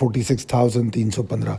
46,315,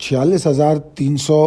46,300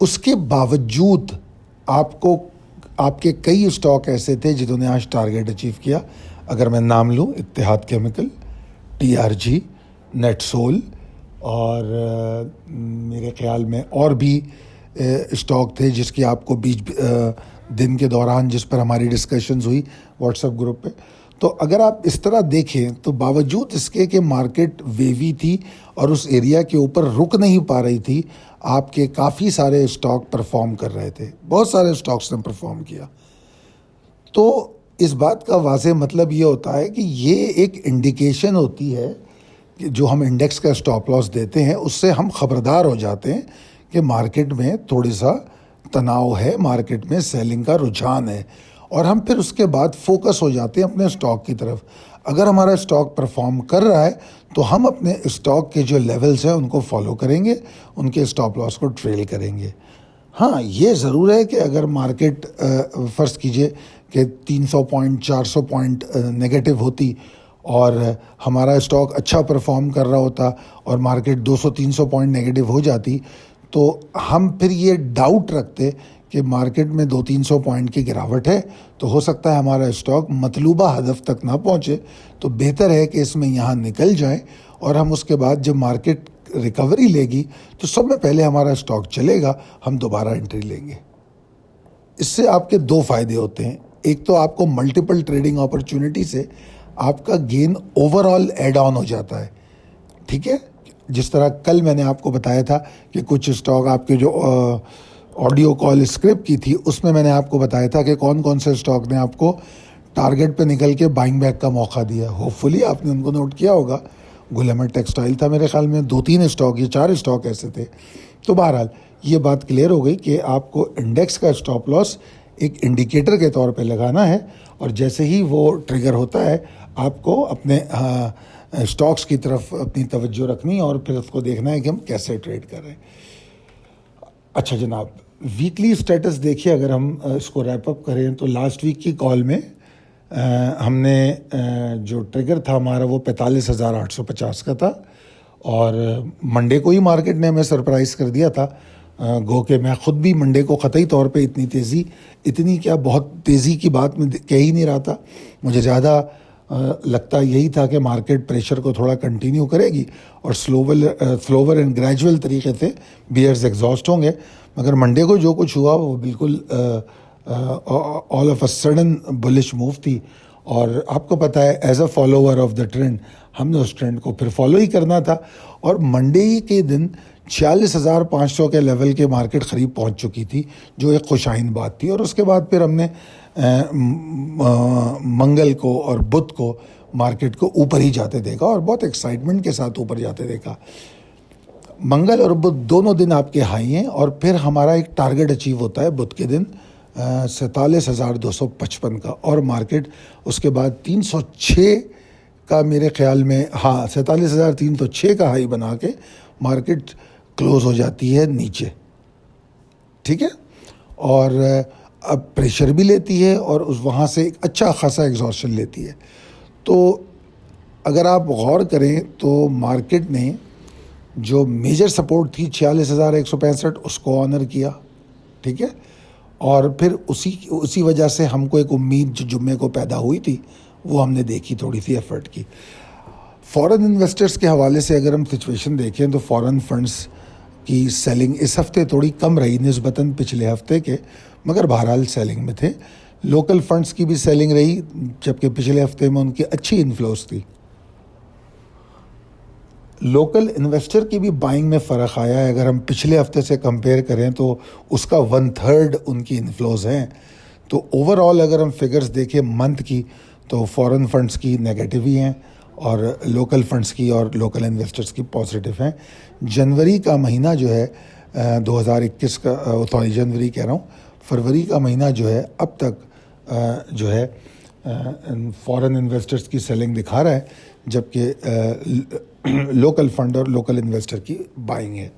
اس کے باوجود آپ کے کئی اسٹاک ایسے تھے جنہوں نے آج ٹارگیٹ اچیو کیا. اگر میں نام لوں، اتحاد کیمیکل، TRG، نیٹ سول، اور میرے خیال میں اور بھی اسٹاک تھے جس کی آپ کو بیچ دن کے دوران جس پر ہماری ڈسکشنز ہوئی واٹس ایپ گروپ پہ. تو اگر آپ اس طرح دیکھیں تو باوجود اس کے کہ مارکیٹ ویوی تھی اور اس ایریا کے اوپر رک نہیں پا رہی تھی، آپ کے کافی سارے اسٹاک پرفارم کر رہے تھے. بہت سارے اسٹاکس نے پرفارم کیا. تو اس بات کا واضح مطلب یہ ہوتا ہے کہ یہ ایک انڈیکیشن ہوتی ہے کہ جو ہم انڈیکس کا اسٹاپ لاس دیتے ہیں اس سے ہم خبردار ہو جاتے ہیں کہ مارکیٹ میں تھوڑی سا تناؤ ہے، مارکیٹ میں سیلنگ کا رجحان ہے، اور ہم پھر اس کے بعد فوکس ہو جاتے ہیں اپنے اسٹاک کی طرف. اگر ہمارا اسٹاک پرفارم کر رہا ہے تو ہم اپنے اسٹاک کے جو لیولز ہیں ان کو فالو کریں گے، ان کے اسٹاپ لاس کو ٹریل کریں گے. ہاں، یہ ضرور ہے کہ اگر مارکیٹ فرض کیجئے کہ 300 پوائنٹ 400 پوائنٹ نگیٹو ہوتی اور ہمارا اسٹاک اچھا پرفارم کر رہا ہوتا اور مارکیٹ 200-300 پوائنٹ نگیٹو ہو جاتی، تو ہم پھر یہ ڈاؤٹ رکھتے کہ مارکیٹ میں 200-300 پوائنٹ کی گراوٹ ہے تو ہو سکتا ہے ہمارا اسٹاک مطلوبہ ہدف تک نہ پہنچے. تو بہتر ہے کہ اس میں یہاں نکل جائیں اور ہم اس کے بعد جب مارکیٹ ریکوری لے گی تو سب میں پہلے ہمارا اسٹاک چلے گا، ہم دوبارہ انٹری لیں گے. اس سے آپ کے دو فائدے ہوتے ہیں. ایک تو آپ کو ملٹیپل ٹریڈنگ اپرچونٹی سے آپ کا گین اوور آل ایڈ آن ہو جاتا ہے. ٹھیک ہے، جس طرح کل میں نے آپ کو بتایا تھا کہ کچھ اسٹاک آپ کے جو آڈیو کال اسکرپٹ کی تھی اس میں نے آپ کو بتایا تھا کہ کون کون سے اسٹاک نے آپ کو ٹارگیٹ پہ نکل کے بائنگ بیک کا موقع دیا. ہوپ فلی آپ نے ان کو نوٹ کیا ہوگا. گل احمد ٹیکسٹائل تھا میرے خیال میں، 2-3 اسٹاک یا 4 اسٹاک ایسے تھے. تو بہرحال یہ بات کلیئر ہو گئی کہ آپ کو انڈیکس کا اسٹاپ لاس ایک انڈیکیٹر کے طور پہ لگانا ہے، اور جیسے ہی وہ ٹریگر ہوتا ہے آپ کو اپنے اسٹاکس کی طرف اپنی توجہ رکھنی اور پھر اس کو دیکھنا ہے کہ ہم کیسے ٹریڈ کر رہے ہیں. اچھا جناب، ویکلی اسٹیٹس دیکھیے. اگر ہم اس کو ریپ اپ کریں تو لاسٹ ویک کی کال میں ہم نے جو ٹریگر تھا ہمارا وہ 45,850 کا تھا، اور منڈے کو ہی مارکیٹ نے ہمیں سرپرائز کر دیا تھا. گو کہ میں خود بھی منڈے کو قطعی طور پہ اتنی کیا بہت تیزی کی بات میں کہہ ہی نہیں رہا تھا. مجھے زیادہ لگتا یہی تھا کہ مارکیٹ پریشر کو تھوڑا کنٹینیو کرے گی اور سلوور اینڈ گریجول طریقے سے بیئرز ایگزاسٹ ہوں گے. مگر منڈے کو جو کچھ ہوا وہ بالکل all of a sudden bullish move تھی، اور آپ کو پتہ ہے as a follower of the trend ہم نے اس ٹرینڈ کو پھر فالو ہی کرنا تھا. اور منڈے ہی کے دن 46,500 کے لیول کے مارکیٹ قریب پہنچ چکی تھی، جو ایک خوشائن بات تھی. اور اس کے بعد پھر ہم نے منگل کو اور بدھ کو مارکیٹ کو اوپر ہی جاتے دیکھا اور بہت ایکسائٹمنٹ کے ساتھ اوپر جاتے دیکھا. منگل اور بدھ دونوں دن آپ کے ہائی ہیں، اور پھر ہمارا ایک ٹارگیٹ اچیو ہوتا ہے بدھ کے دن 47,255 کا، اور مارکیٹ اس کے بعد 306 کا میرے خیال میں 47,306 کا ہائی بنا کے مارکیٹ کلوز ہو جاتی ہے نیچے. ٹھیک ہے، اور اب پریشر بھی لیتی ہے اور وہاں سے ایک اچھا خاصا ایگزاسشن لیتی ہے. تو اگر آپ غور کریں تو مارکیٹ نے جو میجر سپورٹ تھی 46,165 اس کو آنر کیا. ٹھیک ہے، اور پھر اسی وجہ سے ہم کو ایک امید جو جمعے کو پیدا ہوئی تھی وہ ہم نے دیکھی، تھوڑی سی ایفرٹ کی. فورن انویسٹرز کے حوالے سے اگر ہم سچویشن دیکھیں تو فورن فنڈز کی سیلنگ اس ہفتے تھوڑی کم رہی نسبتاً پچھلے ہفتے کے، مگر بہرحال سیلنگ میں تھے. لوکل فنڈز کی بھی سیلنگ رہی، جبکہ پچھلے ہفتے میں ان کی اچھی انفلوز تھی. لوکل انویسٹر کی بھی بائنگ میں فرق آیا ہے. اگر ہم پچھلے ہفتے سے کمپیئر کریں تو اس کا 1/3 ان کی انفلوز ہیں. تو اوور آل اگر ہم فگرز دیکھیں منتھ کی تو فورن فنڈز کی نگیٹو ہی ہیں اور لوکل فنڈز کی اور لوکل انویسٹرز کی پازیٹیو ہیں. جنوری کا مہینہ جو ہے 2021 کا جنوری کہہ رہا ہوں، فروری کا مہینہ جو ہے اب تک جو ہے فورن انویسٹرز کی سیلنگ دکھا رہا ہے، جبکہ لوکل فنڈ اور لوکل انویسٹر کی بائنگ ہے.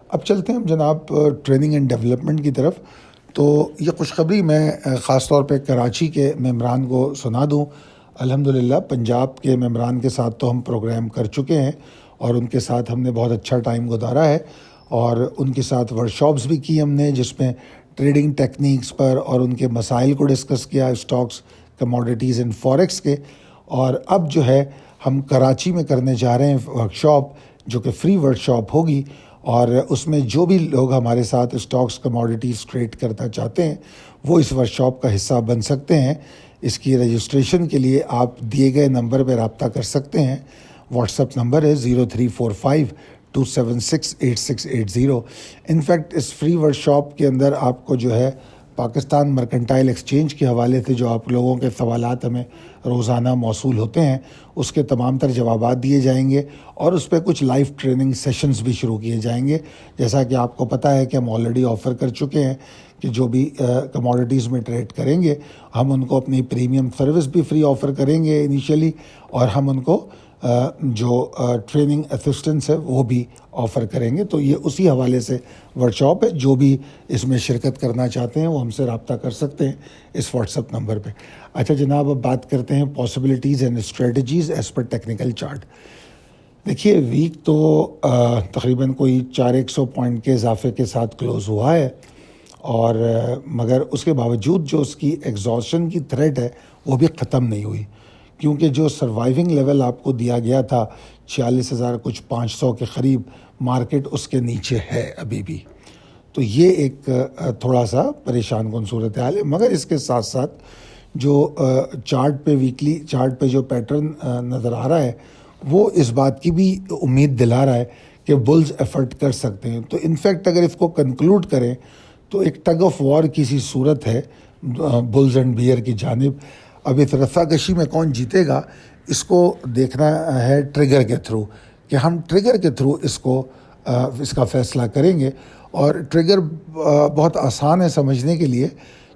اب چلتے ہیں جناب ٹریننگ اینڈ ڈیولپمنٹ کی طرف. تو یہ خوشخبری میں خاص طور پہ کراچی کے ممبران کو سنا دوں. الحمدللہ پنجاب کے ممبران کے ساتھ تو ہم پروگرام کر چکے ہیں اور ان کے ساتھ ہم نے بہت اچھا ٹائم گزارا ہے، اور ان کے ساتھ ورکشاپس بھی کی ہم نے, جس میں ٹریڈنگ ٹیکنیکس پر اور ان کے مسائل کو ڈسکس کیا, اسٹاکس, کموڈیٹیز اینڈ فوریکس کے. اور اب جو ہے ہم کراچی میں کرنے جا رہے ہیں ورکشاپ, جو کہ فری ورکشاپ ہوگی, اور اس میں جو بھی لوگ ہمارے ساتھ اسٹاکس, کموڈیٹیز ٹریڈ کرنا چاہتے ہیں وہ اس ورکشاپ کا حصہ بن سکتے ہیں. اس کی رجسٹریشن کے لیے آپ دیے گئے نمبر پہ رابطہ کر سکتے ہیں. واٹس ایپ نمبر ہے 0345-276-8680. انفیکٹ اس فری ورکشاپ کے اندر آپ کو جو ہے پاکستان مرکنٹائل ایکسچینج کے حوالے سے جو آپ لوگوں کے سوالات ہمیں روزانہ موصول ہوتے ہیں اس کے تمام تر جوابات دیے جائیں گے, اور اس پہ کچھ لائیو ٹریننگ سیشنز بھی شروع کیے جائیں گے. جیسا کہ آپ کو پتہ ہے کہ ہم آلریڈی آفر کر چکے ہیں کہ جو بھی کموڈیٹیز میں ٹریڈ کریں گے ہم ان کو اپنی پریمیم سروس بھی فری آفر کریں گے انیشیلی, اور ہم ان کو جو ٹریننگ اسسٹنس ہے وہ بھی آفر کریں گے. تو یہ اسی حوالے سے ورکشاپ ہے. جو بھی اس میں شرکت کرنا چاہتے ہیں وہ ہم سے رابطہ کر سکتے ہیں اس واٹس ایپ نمبر پہ. اچھا جناب, اب بات کرتے ہیں possibilities and strategies as per technical chart. دیکھیے ویک تو تقریباً کوئی 400 پوائنٹ کے اضافے کے ساتھ کلوز ہوا ہے, اور مگر اس کے باوجود جو اس کی ایگزاسشن کی تھریٹ ہے وہ بھی ختم نہیں ہوئی, کیونکہ جو سروائیونگ لیول آپ کو دیا گیا تھا 46,500 کے قریب, مارکیٹ اس کے نیچے ہے ابھی بھی. تو یہ ایک تھوڑا سا پریشان کن صورتحال ہے. مگر اس کے ساتھ ساتھ جو چارٹ پہ, ویکلی چارٹ پہ جو پیٹرن نظر آ رہا ہے وہ اس بات کی بھی امید دلا رہا ہے کہ بلز ایفرٹ کر سکتے ہیں. تو انفیکٹ اگر اس کو کنکلوڈ کریں تو ایک ٹگ آف وار کی سی صورت ہے بلز اینڈ بیئر کی جانب. اب اس رساکشی میں کون جیتے گا اس کو دیکھنا ہے ٹریگر کے تھرو, کہ ہم ٹریگر کے تھرو اس کا فیصلہ کریں گے. اور ٹریگر بہت آسان ہے سمجھنے کے لیے.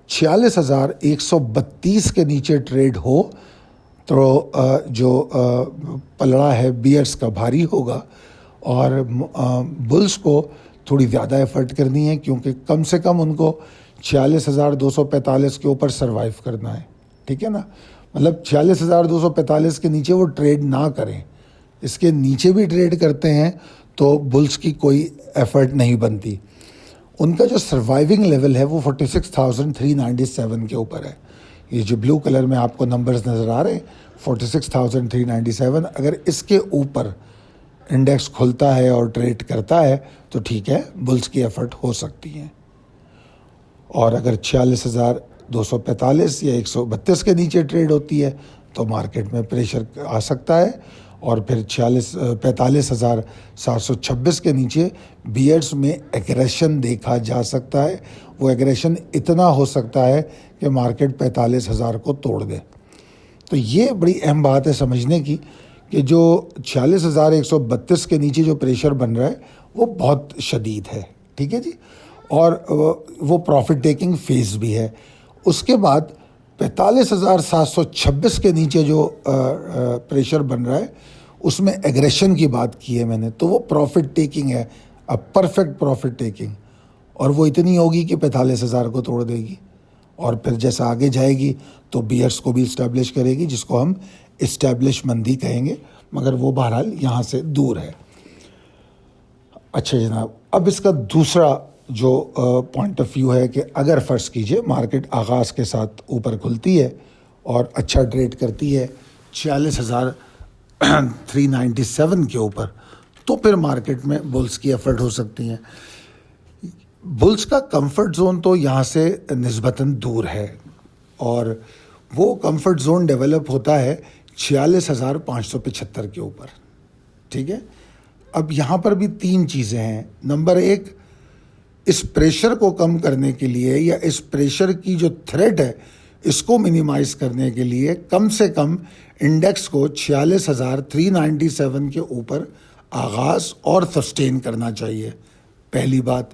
46,132 کے نیچے ٹریڈ ہو تو جو پلڑا ہے بیئرس کا بھاری ہوگا, اور بلز کو تھوڑی زیادہ ایفرٹ کرنی ہے, کیونکہ کم سے کم ان کو 46,245 کے اوپر سروائیو کرنا ہے. ٹھیک ہے نا, مطلب 46,245 کے نیچے وہ ٹریڈ نہ کریں. اس کے نیچے بھی ٹریڈ کرتے ہیں تو بلز کی کوئی ایفرٹ نہیں بنتی. ان کا جو سروائیونگ لیول ہے وہ 46,397 کے اوپر ہے. یہ جو بلو کلر میں آپ کو نمبرز نظر آ رہے ہیں 46,397, اگر اس کے اوپر انڈیکس کھلتا ہے اور ٹریڈ کرتا ہے تو ٹھیک ہے, بلز کی ایفرٹ ہو سکتی ہیں. اور اگر 46,245 یا 132 کے نیچے ٹریڈ ہوتی ہے تو مارکیٹ میں پریشر آ سکتا ہے, اور پھر 45,726 کے نیچے بیئرز میں ایگریشن دیکھا جا سکتا ہے. وہ ایگریشن اتنا ہو سکتا ہے کہ مارکیٹ 45,000 کو توڑ دے. تو یہ بڑی اہم بات ہے سمجھنے کی کہ جو 46,132 کے نیچے جو پریشر بن رہا ہے وہ بہت شدید ہے. ٹھیک ہے جی, اور وہ پروفٹ ٹیکنگ فیز بھی ہے. اس کے بعد 45,726 کے نیچے جو پریشر بن رہا ہے اس میں ایگریشن کی بات کی ہے میں نے, تو وہ پروفٹ ٹیکنگ ہے, پرفیکٹ پروفٹ ٹیکنگ, اور وہ اتنی ہوگی کہ 45,000 کو توڑ دے گی, اور پھر جیسا آگے جائے گی تو بیئرس کو بھی اسٹیبلش کرے گی, جس کو ہم اسٹیبلش مندی کہیں گے, مگر وہ بہرحال یہاں سے دور ہے. اچھا جناب, اب اس کا دوسرا جو پوائنٹ آف ویو ہے کہ اگر فرض کیجئے مارکیٹ آغاز کے ساتھ اوپر کھلتی ہے اور اچھا ٹریڈ کرتی ہے 46,397 کے اوپر, تو پھر مارکیٹ میں بلز کی ایفرٹ ہو سکتی ہیں. بلز کا کمفرٹ زون تو یہاں سے نسبتاً دور ہے, اور وہ کمفرٹ زون ڈیولپ ہوتا ہے 46,575 کے اوپر. ٹھیک ہے, اب یہاں پر بھی 3 چیزیں ہیں. نمبر 1, اس پریشر کو کم کرنے کے لیے یا اس پریشر کی جو تھریٹ ہے اس کو منیمائز کرنے کے لیے کم سے کم انڈیکس کو 46,397 کے اوپر آغاز اور سسٹین کرنا چاہیے, پہلی بات.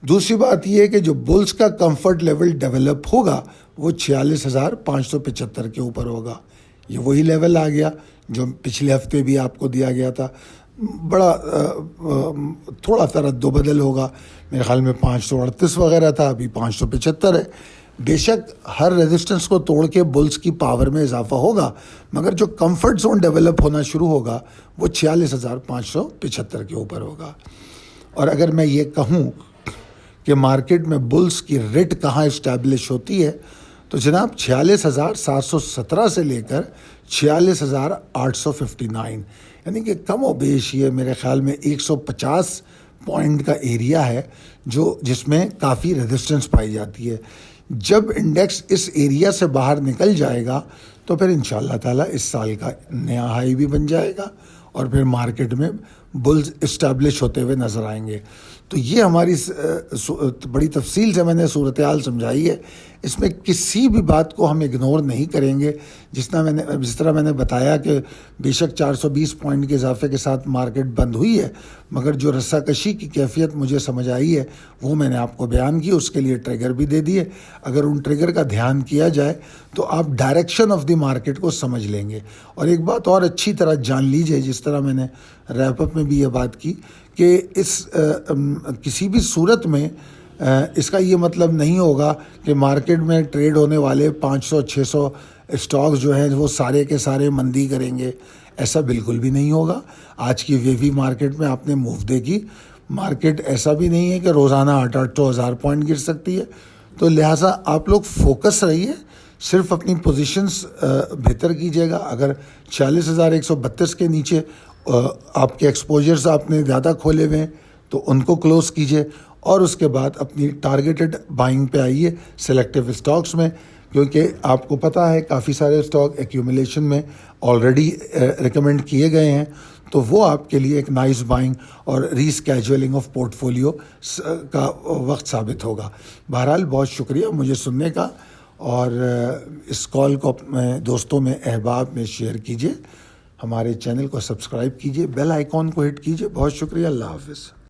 دوسری بات یہ ہے کہ جو بلز کا کمفرٹ لیول ڈیولپ ہوگا وہ 46,575 کے اوپر ہوگا. یہ وہی لیول آ گیا جو پچھلے ہفتے بھی آپ کو دیا گیا تھا. بڑا تھوڑا سا رد و بدل ہوگا, میرے خیال میں 538 وغیرہ تھا, ابھی 575 ہے. بے شک ہر ریزسٹنس کو توڑ کے بلز کی پاور میں اضافہ ہوگا, مگر جو کمفرٹ زون ڈیولپ ہونا شروع ہوگا وہ 46,575 کے اوپر ہوگا. اور اگر میں یہ کہوں کہ مارکیٹ میں بلز کی ریٹ کہاں اسٹیبلش ہوتی ہے تو جناب 46,717 سے لے کر 46,859، یعنی کہ کم و بیش یہ میرے خیال میں 150 پوائنٹ کا ایریا ہے جس میں کافی ریزسٹنس پائی جاتی ہے. جب انڈیکس اس ایریا سے باہر نکل جائے گا تو پھر انشاءاللہ تعالیٰ اس سال کا نیا ہائی بھی بن جائے گا اور پھر مارکیٹ میں بلز اسٹیبلش ہوتے ہوئے نظر آئیں گے. تو یہ ہماری بڑی تفصیل سے میں نے صورتحال سمجھائی ہے. اس میں کسی بھی بات کو ہم اگنور نہیں کریں گے. جس طرح میں نے بتایا کہ بے شک 420 پوائنٹ کے اضافے کے ساتھ مارکیٹ بند ہوئی ہے، مگر جو رسہ کشی کی کیفیت مجھے سمجھ آئی ہے وہ میں نے آپ کو بیان کی. اس کے لیے ٹریگر بھی دے دیے. اگر ان ٹریگر کا دھیان کیا جائے تو آپ ڈائریکشن آف دی مارکیٹ کو سمجھ لیں گے. اور ایک بات اور اچھی طرح جان لیجئے، جس طرح میں نے ریپ اپ میں بھی یہ بات کی کہ کسی بھی صورت میں اس کا یہ مطلب نہیں ہوگا کہ مارکیٹ میں ٹریڈ ہونے والے 500-600 اسٹاکس جو ہیں وہ سارے کے سارے مندی کریں گے. ایسا بالکل بھی نہیں ہوگا. آج کی ویوی مارکیٹ میں آپ نے موو دیکھی، مارکیٹ ایسا بھی نہیں ہے کہ روزانہ 800-1000 پوائنٹ گر سکتی ہے. تو لہٰذا آپ لوگ فوکس رہیے، صرف اپنی پوزیشنز بہتر کیجیے گا. اگر 46,132 کے نیچے آپ کے ایکسپوجرز آپ نے زیادہ کھولے ہوئے ہیں تو ان کو کلوز کیجیے، اور اس کے بعد اپنی ٹارگیٹڈ بائنگ پہ آئیے سلیکٹیو اسٹاکس میں، کیونکہ آپ کو پتہ ہے کافی سارے اسٹاک ایکیومولیشن میں آلریڈی ریکمینڈ کیے گئے ہیں. تو وہ آپ کے لیے ایک نائس بائنگ اور ری اسکیجولنگ آف پورٹ فولیو کا وقت ثابت ہوگا. بہرحال بہت شکریہ مجھے سننے کا، اور اس کال کو اپنے دوستوں میں احباب میں شیئر کیجیے. ہمارے چینل کو سبسکرائب کیجیے، بیل آئیکن کو ہٹ کیجیے. بہت شکریہ. اللہ حافظ.